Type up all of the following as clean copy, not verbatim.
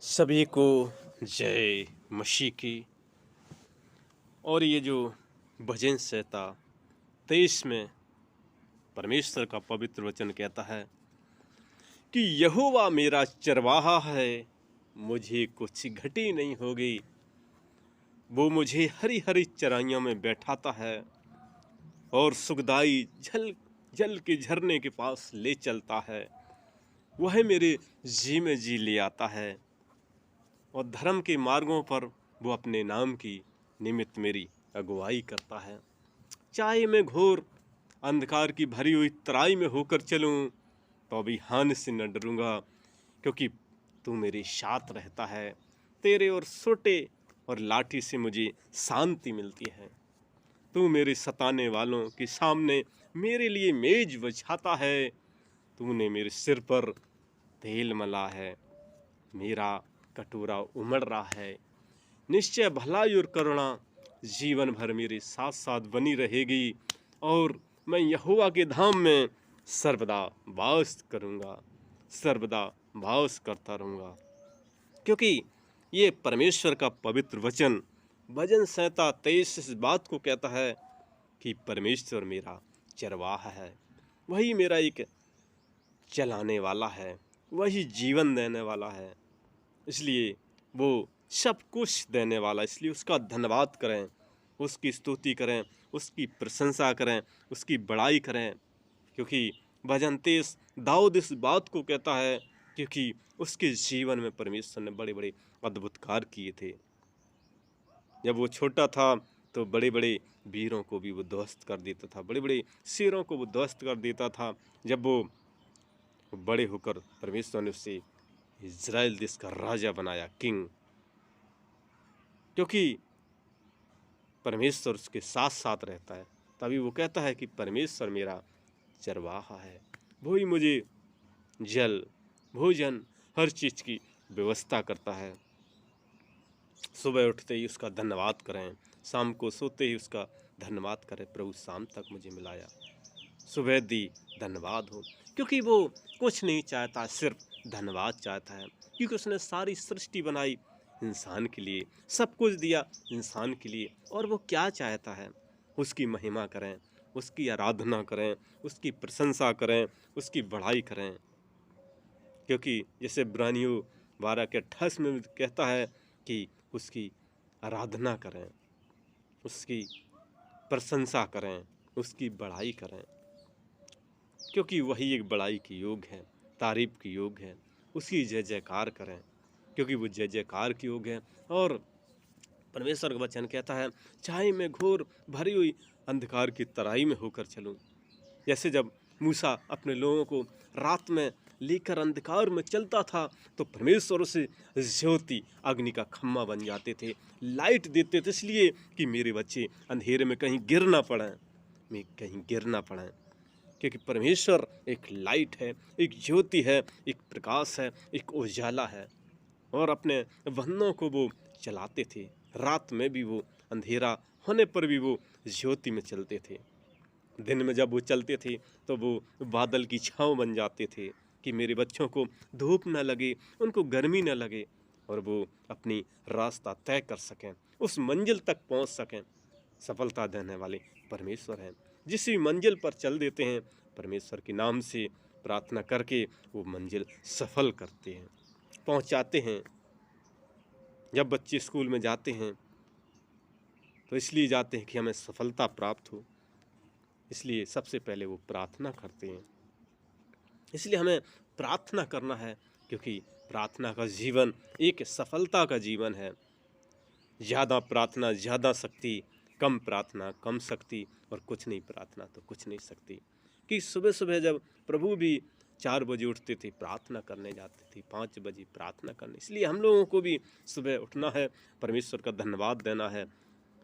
सभी को जय मसीह की। और ये जो भजन संहिता 23 में परमेश्वर का पवित्र वचन कहता है कि यहोवा मेरा चरवाहा है, मुझे कुछ घटी नहीं होगी। वो मुझे हरी हरी चराइयों में बैठाता है और सुखदाई जल के झरने के पास ले चलता है। वह मेरे जी में जी ले आता है और धर्म के मार्गों पर वो अपने नाम की निमित्त मेरी अगुवाई करता है। चाहे मैं घोर अंधकार की भरी हुई तराई में होकर चलूं तो भी हानि से न डरूंगा, क्योंकि तू मेरे साथ रहता है। तेरे और सोटे और लाठी से मुझे शांति मिलती है। तू मेरे सताने वालों के सामने मेरे लिए मेज बिछाता है। तूने मेरे सिर पर तेल मला है, मेरा कटोरा उमड़ रहा है। निश्चय भलाई और करुणा जीवन भर मेरे साथ साथ बनी रहेगी और मैं यहोवा के धाम में सर्वदा वास करूंगा, सर्वदा वास करता रहूंगा। क्योंकि ये परमेश्वर का पवित्र वचन भजन संहिता 23 इस बात को कहता है कि परमेश्वर मेरा चरवाहा है, वही मेरा एक चलाने वाला है, वही जीवन देने वाला है। इसलिए वो सब कुछ देने वाला, इसलिए उसका धन्यवाद करें, उसकी स्तुति करें, उसकी प्रशंसा करें, उसकी बड़ाई करें। क्योंकि भजन 23 दाऊद इस बात को कहता है क्योंकि उसके जीवन में परमेश्वर ने बड़े बड़े अद्भुत कार्य किए थे। जब वो छोटा था तो बड़े बड़े वीरों को भी वो ध्वस्त कर देता था, बड़े बड़े शेरों को वो ध्वस्त कर देता था। जब वो बड़े होकर परमेश्वर ने उससे इज़राइल देश का राजा बनाया, किंग, क्योंकि परमेश्वर उसके साथ साथ रहता है। तभी वो कहता है कि परमेश्वर मेरा चरवाहा है, वही मुझे जल भोजन हर चीज़ की व्यवस्था करता है। सुबह उठते ही उसका धन्यवाद करें, शाम को सोते ही उसका धन्यवाद करें, प्रभु शाम तक मुझे मिलाया, सुबह दी धन्यवाद हो। क्योंकि वो कुछ नहीं चाहता, सिर्फ धन्यवाद चाहता है। क्योंकि उसने सारी सृष्टि बनाई इंसान के लिए, सब कुछ दिया इंसान के लिए, और वो क्या चाहता है? उसकी महिमा करें, उसकी आराधना करें, उसकी प्रशंसा करें, उसकी बढ़ाई करें। क्योंकि जैसे इब्रानियों 12 के 28 में कहता है कि उसकी आराधना करें, उसकी प्रशंसा करें, उसकी बढ़ाई करें, क्योंकि वही एक बड़ाई की योग है, तारीफ की योग है। उसकी जय जयकार करें, क्योंकि वो जय जयकार की योग है। और परमेश्वर का वचन कहता है, चाहे मैं घोर भरी हुई अंधकार की तराई में होकर चलूं। जैसे जब मूसा अपने लोगों को रात में लेकर अंधकार में चलता था तो परमेश्वर उसे ज्योति अग्नि का खम्मा बन जाते थे, लाइट देते थे, इसलिए कि मेरे बच्चे अंधेरे में कहीं गिर ना पड़ें, मैं कहीं गिर ना पड़ें। क्योंकि परमेश्वर एक लाइट है, एक ज्योति है, एक प्रकाश है, एक उजाला है। और अपने बंदों को वो चलाते थे, रात में भी वो अंधेरा होने पर भी वो ज्योति में चलते थे। दिन में जब वो चलते थे तो वो बादल की छाँव बन जाते थे कि मेरे बच्चों को धूप न लगे, उनको गर्मी न लगे, और वो अपनी रास्ता तय कर सकें, उस मंजिल तक पहुंच सकें। सफलता देने वाले परमेश्वर हैं। जिस भी मंजिल पर चल देते हैं, परमेश्वर के नाम से प्रार्थना करके वो मंजिल सफल करते हैं, पहुंचाते हैं। जब बच्चे स्कूल में जाते हैं तो इसलिए जाते हैं कि हमें सफलता प्राप्त हो, इसलिए सबसे पहले वो प्रार्थना करते हैं। इसलिए हमें प्रार्थना करना है, क्योंकि प्रार्थना का जीवन एक सफलता का जीवन है। ज़्यादा प्रार्थना ज़्यादा शक्ति, कम प्रार्थना कम शक्ति, और कुछ नहीं प्रार्थना तो कुछ नहीं शक्ति। कि सुबह सुबह जब प्रभु भी 4 बजे उठते थे, प्रार्थना करने जाते थे, 5 बजे प्रार्थना करने। इसलिए हम लोगों को भी सुबह उठना है, परमेश्वर का धन्यवाद देना है,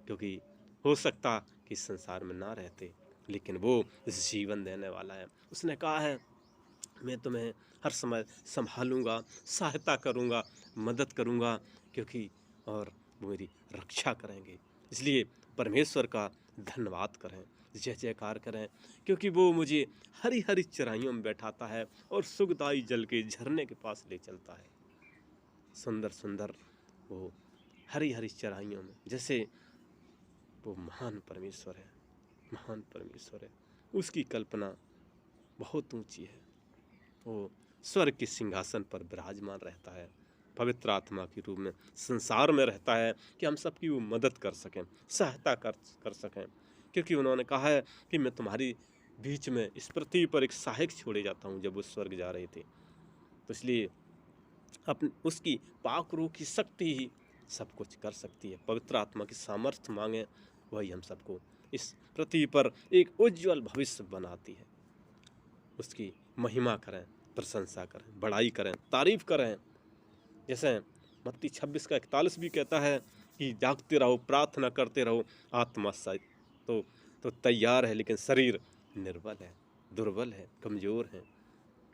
क्योंकि हो सकता कि इस संसार में ना रहते, लेकिन वो जीवन देने वाला है। उसने कहा है, मैं तुम्हें हर समय संभालूंगा, सहायता करूंगा, मदद करूंगा, क्योंकि और वो मेरी रक्षा करेंगे। इसलिए परमेश्वर का धन्यवाद करें, जय जयकार करें, क्योंकि वो मुझे हरी हरी चराइयों में बैठाता है और सुखदाई जल के झरने के पास ले चलता है। सुंदर सुंदर वो हरी हरी चराइयों में, जैसे वो महान परमेश्वर है, महान परमेश्वर है। उसकी कल्पना बहुत ऊंची है। वो स्वर्ग के सिंहासन पर विराजमान रहता है, पवित्र आत्मा के रूप में संसार में रहता है कि हम सबकी वो मदद कर सकें, सहायता कर सकें, क्योंकि उन्होंने कहा है कि मैं तुम्हारी बीच में इस पृथ्वी पर एक सहायक छोड़े जाता हूँ। जब वो स्वर्ग जा रहे थे तो इसलिए अपनी उसकी पाक रूह की शक्ति ही सब कुछ कर सकती है। पवित्र आत्मा की सामर्थ्य मांगे, वही हम सबको इस पृथ्वी पर एक उज्जवल भविष्य बनाती है। उसकी महिमा करें, प्रशंसा करें, बड़ाई करें, तारीफ करें। जैसे मत्ती 26:41 भी कहता है कि जागते रहो, प्रार्थना करते रहो, आत्मा तो तैयार है लेकिन शरीर निर्बल है, दुर्बल है, कमज़ोर है।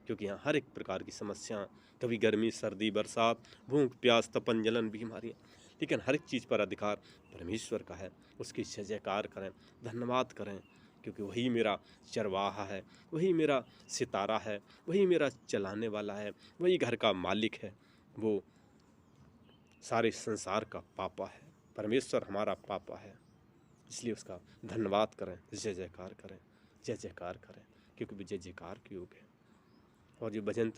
क्योंकि यहाँ हर एक प्रकार की समस्या, कभी गर्मी, सर्दी, बरसात, भूख, प्यास, तपन, जलन, बीमारियाँ, लेकिन हर एक चीज़ पर अधिकार परमेश्वर का है। उसकी जय जयकार करें, धन्यवाद करें, क्योंकि वही मेरा चरवाहा है, वही मेरा सितारा है, वही मेरा चलाने वाला है, वही घर का मालिक है, वो सारे संसार का पापा है। परमेश्वर हमारा पापा है, इसलिए उसका धन्यवाद करें, जय जयकार करें, जय जयकार करें, क्योंकि वो जय जयकार के योग है। और जो भजन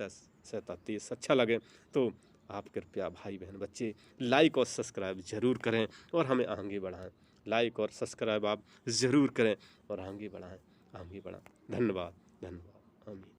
37 अच्छा लगे तो आप कृपया भाई बहन बच्चे लाइक और सब्सक्राइब ज़रूर करें और हमें आगे बढ़ाएं। लाइक और सब्सक्राइब आप ज़रूर करें और आगे बढ़ाएं, आगे बढ़ाएं। धन्यवाद, धन्यवाद, आमीन।